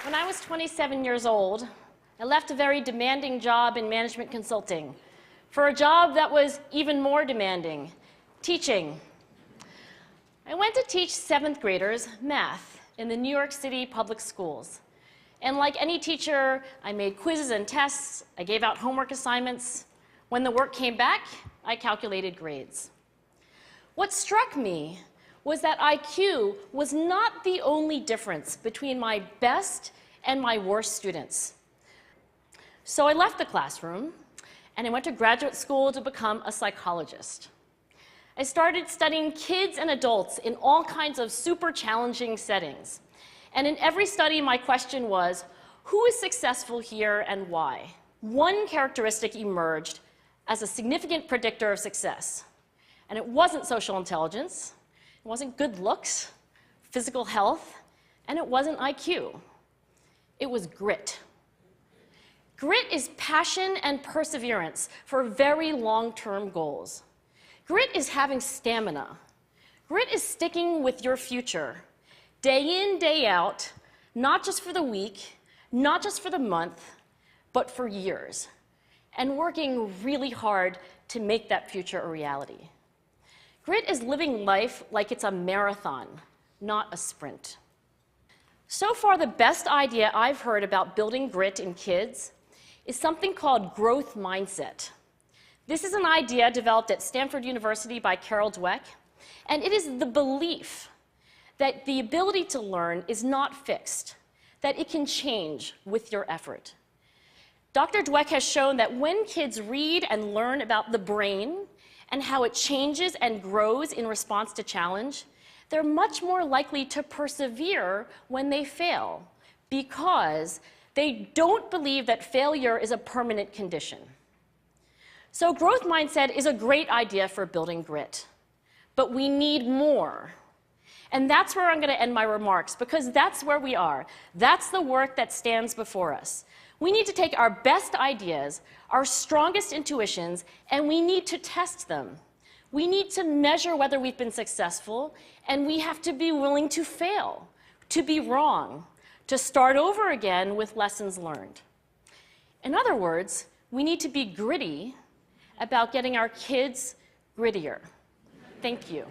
When I was 27 years old, I left a very demanding job in management consulting for a job that was even more demanding, teaching. I went to teach 7th graders math in the New York City public schools. And like any teacher, I made quizzes and tests, I gave out homework assignments. When the work came back, I calculated grades. What struck me was that IQ was not the only difference between my best and my worst students. So I left the classroom and I went to graduate school to become a psychologist. I started studying kids and adults in all kinds of super challenging settings. And in every study, my question was, who is successful here and why? One characteristic emerged as a significant predictor of success. And it wasn't social intelligence, it wasn't good looks, physical health, and it wasn't IQ. It was grit. Grit is passion and perseverance for very long-term goals. Grit is having stamina. Grit is sticking with your future, day in, day out, not just for the week, not just for the month, but for years, and working really hard to make that future a reality. Grit is living life like it's a marathon, not a sprint. So far, the best idea I've heard about building grit in kids is something called growth mindset. This is an idea developed at Stanford University by Carol Dweck, and it is the belief that the ability to learn is not fixed, that it can change with your effort. Dr. Dweck has shown that when kids read and learn about the brain and how it changes and grows in response to challenge, they're much more likely to persevere when they fail because they don't believe that failure is a permanent condition. So growth mindset is a great idea for building grit, but we need more. And that's where I'm going to end my remarks, because that's where we are. That's the work that stands before us. We need to take our best ideas, our strongest intuitions, and we need to test them. We need to measure whether we've been successful, and we have to be willing to fail, to be wrong, to start over again with lessons learned. In other words, we need to be gritty about getting our kids grittier. Thank you.